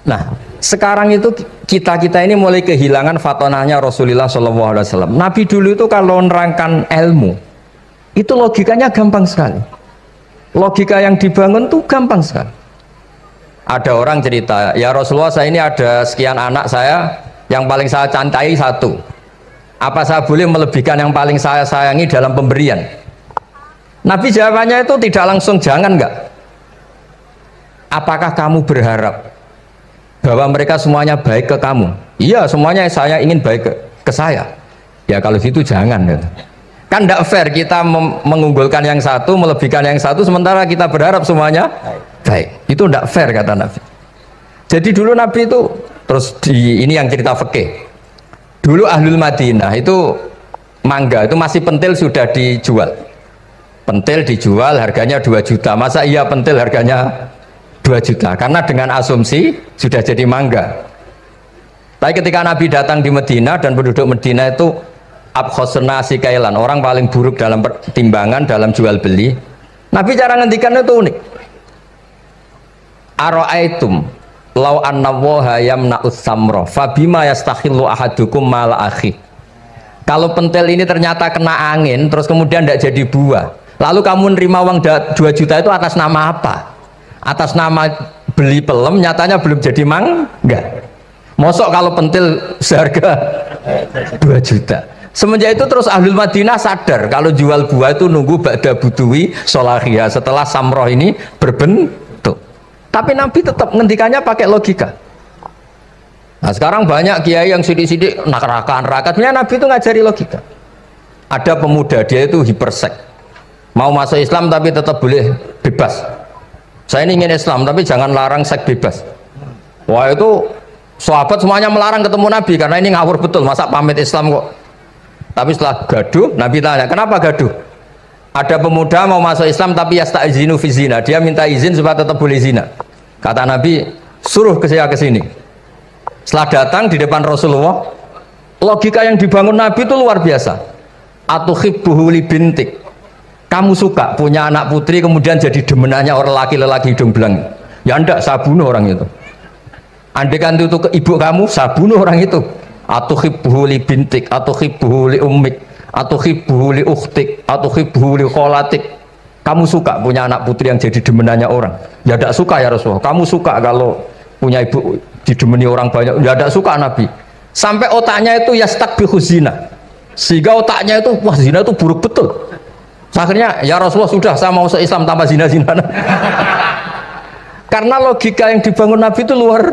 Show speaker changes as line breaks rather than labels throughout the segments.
Nah, sekarang itu kita ini mulai kehilangan fatonahnya Rasulullah SAW. Nabi dulu itu kalau nerangkan ilmu, itu logikanya gampang sekali. Logika yang dibangun tuh gampang sekali. Ada orang cerita, ya Rasulullah, saya ini ada sekian anak saya, yang paling saya cintai satu. Apa saya boleh melebihkan yang paling saya sayangi dalam pemberian? Nabi jawabannya itu tidak langsung, jangan enggak. Apakah kamu berharap bahwa mereka semuanya baik ke kamu? Iya, semuanya saya ingin baik ke saya. Ya kalau gitu jangan. Kan tidak fair kita mengunggulkan yang satu, melebihkan yang satu, sementara kita berharap semuanya baik. Itu tidak fair, kata Nabi. Jadi dulu Nabi itu, terus ini yang cerita fikih. Dulu Ahlul Madinah itu mangga itu masih pentil sudah dijual. Pentil dijual harganya 2 juta. Masa iya pentil harganya 2 juta? Karena dengan asumsi sudah jadi mangga. Tapi ketika Nabi datang di Madinah dan penduduk Madinah itu abkhosna sikailan, orang paling buruk dalam pertimbangan dalam jual beli, Nabi cara ngendikannya itu unik. Aro'aitum lau anna waha yamna'us samro fabima yastakhillu ahadukum mal akhi. Kalau pentil ini ternyata kena angin terus kemudian tidak jadi buah, lalu kamu nerima uang 2 juta itu atas nama apa? Atas nama beli pelem, nyatanya belum jadi mangga. Mosok kalau pentil seharga 2 juta. Semenjak itu terus Ahlul Madinah sadar kalau jual buah itu nunggu ba'da buduwi solahiyah, setelah samroh ini berbentuk. Tapi Nabi tetap ngendikannya pakai logika. Nah sekarang banyak kiai yang sidik-sidik neraka. Sebenarnya Nabi itu ngajari logika. Ada pemuda, dia itu hipersek, mau masuk Islam tapi tetap boleh bebas. Saya ini ingin Islam tapi jangan larang seks bebas. Wah itu sahabat semuanya melarang ketemu Nabi karena ini ngawur betul, masa pamit Islam kok. Tapi setelah gaduh, Nabi tanya, kenapa gaduh? Ada pemuda mau masuk Islam tapi yasta'izinu fi zina, dia minta izin supaya tetap boleh zina. Kata Nabi, suruh ke saya ke sini. Setelah datang di depan Rasulullah, logika yang dibangun Nabi itu luar biasa. Atuhibbuhu li bintik. Kamu suka punya anak putri kemudian jadi demenannya orang laki-laki hidung belang? Ya enggak, saya bunuh orang itu. Andaikan itu ke ibu kamu, saya bunuh orang itu. Atuhibbuhu li bintik, atuhibbuhu li ummik, atuhibbuhu li ukhtik, atuhibbuhu li kholatik. Kamu suka punya anak putri yang jadi demenannya orang? Ya tidak suka ya Rasulullah. Kamu suka kalau punya ibu didemeni orang banyak? Ya tidak suka Nabi. Sampai otaknya itu yastakbihu zina, sehingga otaknya itu wah zina itu buruk betul. Akhirnya ya Rasulullah sudah, saya mau masuk Islam tanpa zina-zina. Karena logika yang dibangun Nabi itu luar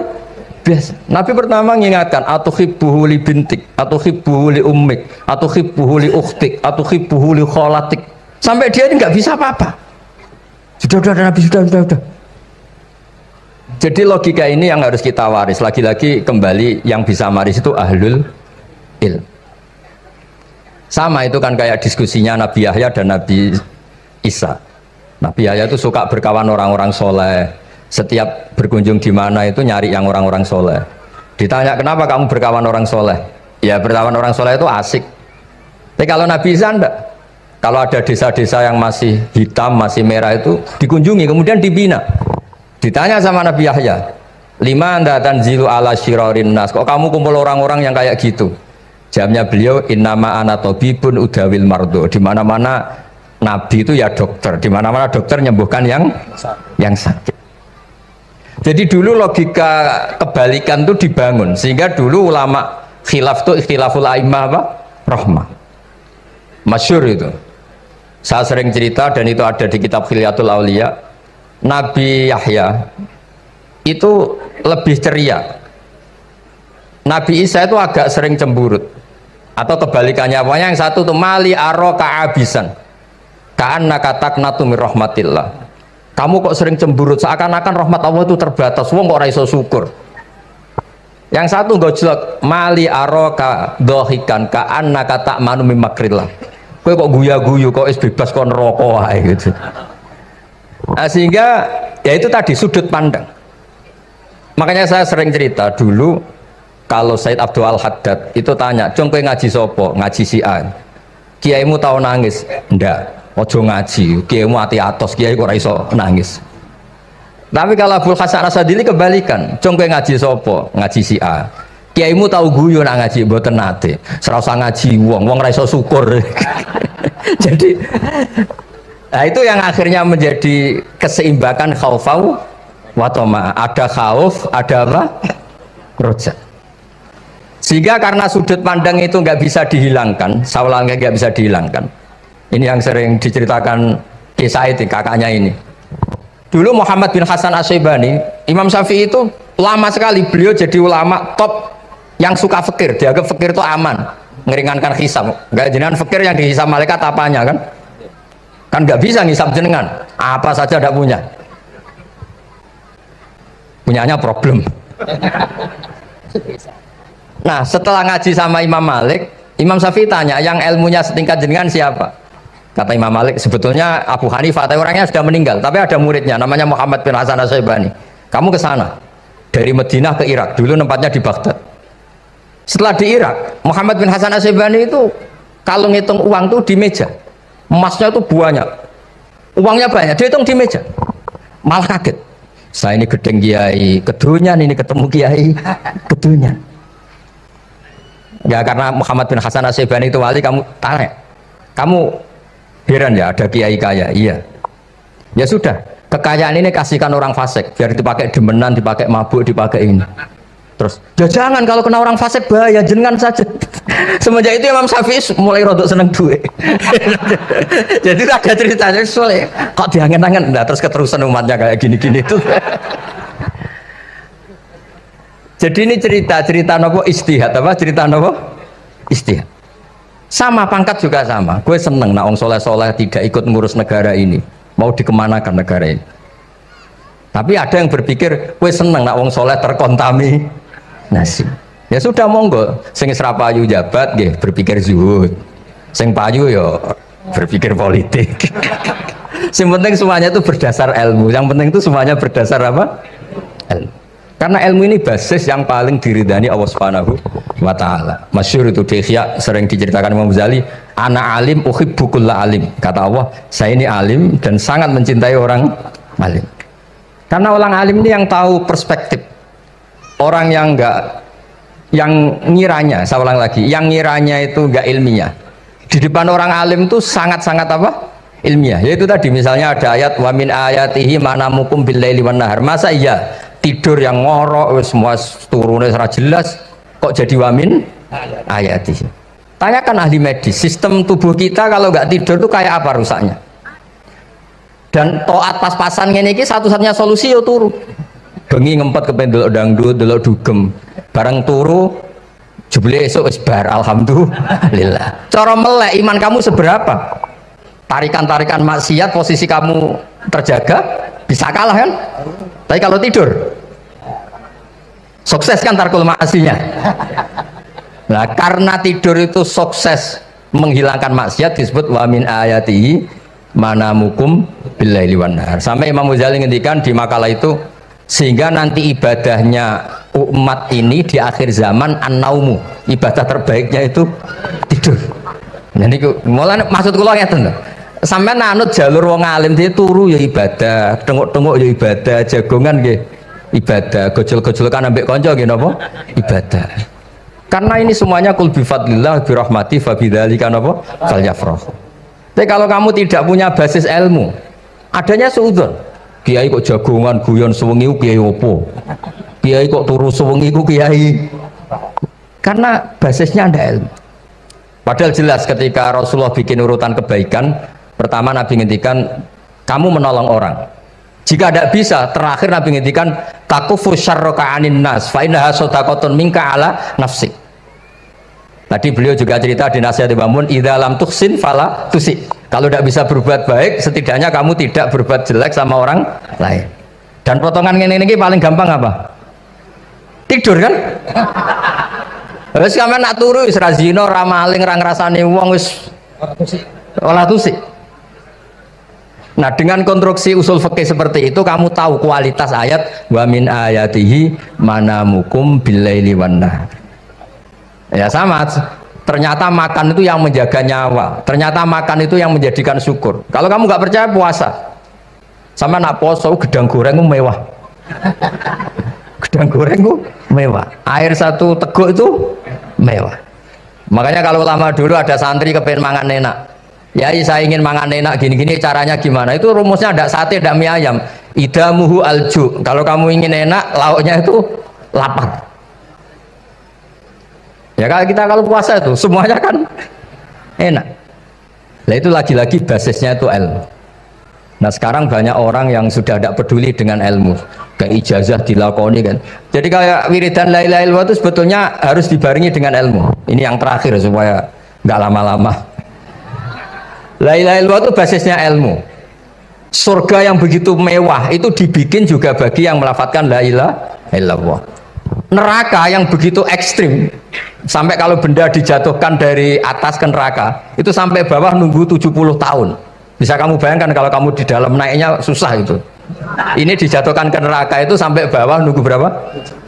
biasa. Nabi pertama mengingatkan atuhibbuhu li bintik, atuhibbuhu li ummik, atuhibbuhu li ukhtik, atuhibbuhu li kholatik. Sampai dia ini nggak bisa apa-apa. Sudah Nabi sudah. Jadi logika ini yang harus kita waris. Lagi-lagi kembali yang bisa waris itu ahlul ilm. Sama itu kan kayak diskusinya Nabi Yahya dan Nabi Isa. Nabi Yahya itu suka berkawan orang-orang soleh. Setiap berkunjung di mana itu nyari yang orang-orang soleh. Ditanya kenapa kamu berkawan orang soleh? Ya berkawan orang soleh itu asik. Tapi kalau Nabi Isa enggak. Kalau ada desa-desa yang masih hitam, masih merah itu dikunjungi, kemudian dibina. Ditanya sama Nabi Yahya, lima anda tanzilu ala syirarin nas, kok kamu kumpul orang-orang yang kayak gitu? Jawabnya beliau, innama ana tabibun udawil mardo. Di mana-mana Nabi itu ya dokter, di mana-mana dokter nyembuhkan yang sakit. Jadi dulu logika kebalikan itu dibangun, sehingga dulu ulama khilaf itu ikhtilaful a'immah apa? Rahmah. Masyhur itu. Saya sering cerita dan itu ada di kitab Khilyatul Auliya. Nabi Yahya itu lebih ceria. Nabi Isa itu agak sering cemburut. Atau kebalikannya, pokoknya yang satu tuh mali aro ka'abisan. Ka'annaka taqnatu min rahmatillah. Kamu kok sering cemburut, seakan-akan rahmat Allah itu terbatas. Wong kok ora iso syukur. Yang satu gojlok, mali aroka dohikan ka'annaka ta'manu min makrillah. Kowe kok guya-guyu, kok is bebas kok neraka wae gitu. Nah, sehingga ya itu tadi sudut pandang. Makanya saya sering cerita dulu kalau Said Abdul Al-Haddad itu tanya, "Cung kowe ngaji sopo?" Ngaji si A. Kiaimu tahu nangis? Ndak. Ojo ngaji, kiaimu ati atos, kiai kok ora iso nangis. Tapi kalau Abul Hasan Asadili kebalikan, cung kowe ngaji sopo, ngaji si A. Kiaimu tahu guyon nak ngaji mboten nate. Ora usah ngaji wong ra iso syukur. Jadi nah itu yang akhirnya menjadi keseimbangan khaufau wa tama. Ada khauf, ada apa? Roja. Sehingga karena sudut pandang itu nggak bisa dihilangkan, saulang nggak bisa dihilangkan. Ini yang sering diceritakan kisah itu kakaknya ini. Dulu Muhammad bin Hasan Asy-Syaibani, Imam Syafi'i itu lama sekali beliau jadi ulama top yang suka fikir, dianggap fikir itu aman, ngeringankan hisab. Enggak jenengan fikir yang dihisab malaikat apanya kan? Kan nggak bisa ngisab jenengan, apa saja tidak punya. Punyanya problem. Nah, setelah ngaji sama Imam Malik, Imam Syafi'i tanya, yang ilmunya setingkat jenengan siapa? Kata Imam Malik, sebetulnya Abu Hanifah, tapi orangnya sudah meninggal, tapi ada muridnya, namanya Muhammad bin Hasan Asy-Syaibani. Kamu ke sana, dari Madinah ke Irak, dulu tempatnya di Baghdad. Setelah di Irak, Muhammad bin Hasan Asy-Syaibani itu kalau ngitung uang tuh di meja, emasnya itu banyak, uangnya banyak, dia hitung di meja, malah kaget. Saya ini gedeng kiai, kedunyan ini ketemu kiai, kedunyan. Ya karena Muhammad bin Hasan Asy-Syaibani itu wali, kamu tanya, kamu heran ya ada kiai kaya? Iya. Ya sudah, kekayaan ini kasihkan orang fasik, biar dipakai demenan, dipakai mabuk, dipakai ini. Terus, ya jangan, kalau kena orang fasik bahaya, jenengan saja. Semenjak itu Imam Syafi'i mulai rodok seneng duit. Jadi ada ceritanya soalnya kok diangen-angen, nah terus keterusan umatnya kayak gini-gini itu. Jadi ini cerita nopo istihad apa? Cerita nopo istihad. Sama pangkat juga sama. Gue seneng nak wong soleh-soleh tidak ikut ngurus negara ini, mau dikemanakan negara ini. Tapi ada yang berpikir, gue seneng nak wong soleh terkontaminasi. Ya sudah monggo, sing serapayu jabat nggih berpikir zuhud. Sing payu yo berpikir politik. Yang penting semuanya itu berdasar ilmu. Yang penting itu semuanya berdasar apa? Ilmu. Karena ilmu ini basis yang paling diridani Allah Subhanahu wa taala. Masyhur itu di Ihya sering diceritakan Imam Ghazali, ana alim uhibbu kulla alim. Kata Allah, saya ini alim dan sangat mencintai orang alim. Karena orang alim ini yang tahu perspektif. Orang yang enggak, yang ngiranya, saya ulang lagi, yang ngiranya itu enggak ilmiah. Di depan orang alim itu sangat-sangat apa? Ilmiah. Yaitu tadi misalnya ada ayat wa min ayatihi manamukum bil laili wan nahar. Masa iya tidur yang ngorok semua turunnya secara jelas kok jadi wamin ayatihi? Tanyakan ahli medis, sistem tubuh kita kalau enggak tidur itu kayak apa rusaknya? Dan toat pas-pasan ini satu-satunya solusi yo turu. Bengi ngempet kepen delok dangdut, delok dugem. Barang turu jebule esuk wis bar alhamdulillah. Cara melek iman kamu seberapa? Tarikan-tarikan maksiat posisi kamu terjaga bisa kalah kan? Tapi kalau tidur sukses kan tarkul maksinya. Nah, karena tidur itu sukses menghilangkan maksiat disebut wa min ayatihi manamukum billaili wan nahar. Sampai Imam Ghazali ngendikan di makalah itu, sehingga nanti ibadahnya umat ini di akhir zaman an-naumu, ibadah terbaiknya itu tidur. Jadi mulai maksud kula ngeten lho. Sampeyan anut jalur wong alim dia turu ya ibadah, tengok-tengok ya ibadah, jagongan nggih ibadah, gojol-gojolkan ambek kanca nggih napa? Ibadah. Karena ini semuanya kul bi fadlillah bi rahmati fa bidzalika napa? Falyafrah. Tapi kalau kamu tidak punya basis ilmu, adanya suudzon. Kiai kok jagongan guyon sewengi kiai opo? Kiai kok turu sewengi ku kiai? Karena basisnya ada ilmu. Padahal jelas ketika Rasulullah bikin urutan kebaikan, pertama Nabi ngendikan kamu menolong orang. Jika tidak bisa, terakhir Nabi ngendikan takufu syarraka anin nas fa innaha shadaqatun minka ala nafsik. Tadi beliau juga cerita di nasihat Imam Mun, idza lam tuhsin fala tusi. Kalau tidak bisa berbuat baik, setidaknya kamu tidak berbuat jelek sama orang lain. Dan potongan ini paling gampang apa? Tidur kan? Wis sampean nak turu wis ra zina, ra maling, ra ngrasani wong wis olah tusik. Nah, dengan konstruksi usul fikih seperti itu kamu tahu kualitas ayat wa min ayatihi manamukum billaili wan nahar. Ya sama, ternyata makan itu yang menjaga nyawa, ternyata makan itu yang menjadikan syukur. Kalau kamu nggak percaya puasa, Sama nak poso gedang goreng mewah. Gedang goreng mewah. Air satu teguk itu mewah. Makanya kalau lama dulu ada santri kepengen mangan enak. Ya saya ingin mangan enak gini-gini caranya gimana? Itu rumusnya ada sate, ada mie ayam. Idamuhu alju. Kalau kamu ingin enak, lauknya itu lapar. Ya kalau puasa itu semuanya kan enak. Nah itu lagi-lagi basisnya itu ilmu. Nah sekarang banyak orang yang sudah tidak peduli dengan ilmu, kayak ijazah dilakoni kan. Jadi kayak wiridan la ilaha illallah itu sebetulnya harus dibarengi dengan ilmu. Ini yang terakhir supaya nggak lama-lama. La ilaha illallah itu basisnya ilmu. Surga yang begitu mewah itu dibikin juga bagi yang melafadzkan la ilaha illallah. Neraka yang begitu ekstrim sampai kalau benda dijatuhkan dari atas ke neraka itu sampai bawah nunggu 70 tahun. Bisa kamu bayangkan kalau kamu di dalam naiknya susah itu. Ini dijatuhkan ke neraka itu sampai bawah nunggu berapa?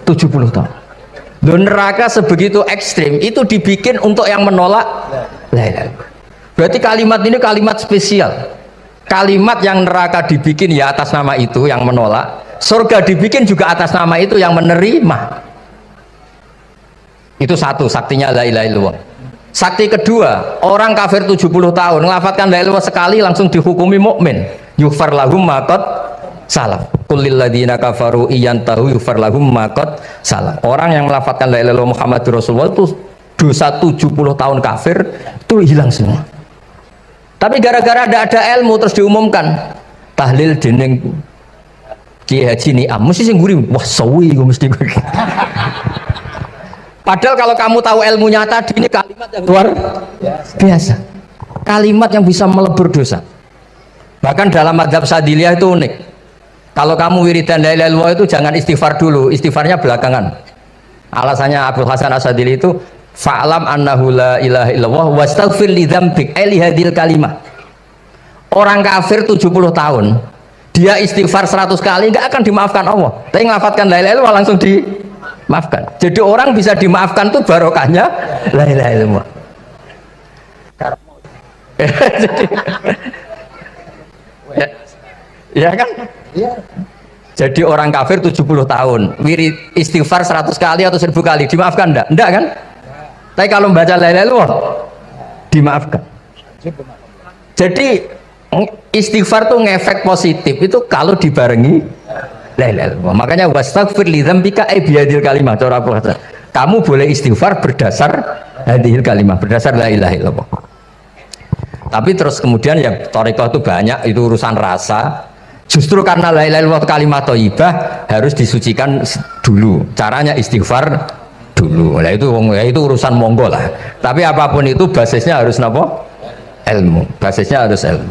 70 tahun. Dan neraka sebegitu ekstrim itu dibikin untuk yang menolak la ilaha illallah. Berarti kalimat ini kalimat spesial. Kalimat yang neraka dibikin ya atas nama itu yang menolak, surga dibikin juga atas nama itu yang menerima. Itu satu saktinya la ilaha illallah. Sakti kedua, orang kafir 70 tahun ngelafatkan la ilaha illallah sekali langsung dihukumi mukmin. Yughfar lahum ma qad salam. Qul lil ladzina kafaru iyantahu yughfar lahum ma qad salam. Orang yang melafatkan la ilaha illallah Muhammadur Rasulullah itu dosa 70 tahun kafir itu hilang semua. Tapi gara-gara ada ilmu terus diumumkan tahlil dening Kiai Haji Niam mesti sing nguri wah sawi mesti. Padahal kalau kamu tahu ilmunya tadi ini kalimat yang luar biasa. Kalimat yang bisa melebur dosa. Bahkan dalam mazhab Sadiliyah itu unik. Kalau kamu wiridan la ilaha illallah itu jangan istighfar dulu, istighfarnya belakangan. Alasannya Abdul Hasan As-Sadili itu fa'lam annahu la ilaha illallah wastaghfir li dzambik li hadhil kalimah. Orang kafir 70 tahun dia istighfar 100 kali enggak akan dimaafkan Allah. Tapi ngelafatkan la ilaha illallah langsung dimaafkan. Jadi orang bisa dimaafkan tuh barokahnya la ilaha illallah. Jadi, ya kan? Jadi orang kafir 70 tahun wirid istighfar 100 kali atau 1000 kali dimaafkan enggak? Enggak kan? Tapi kalau membaca la ilaha illallah dimaafkan. Jadi istighfar tuh ngefek positif itu kalau dibarengi la ilaha illallah. Makanya wastaghfir li dzambika bihadil kalimah. Cara Abu Hasan. Kamu boleh istighfar berdasar hadhil kalimah, berdasar la ilaha illallah. Tapi terus kemudian yang thariqah itu banyak, itu urusan rasa. Justru karena la ilaha illallah kalimat thayyibah harus disucikan dulu. Caranya istighfar dulu. Nah itu urusan monggo lah. Tapi apapun itu basisnya harus napa? Ilmu. Basisnya harus ilmu.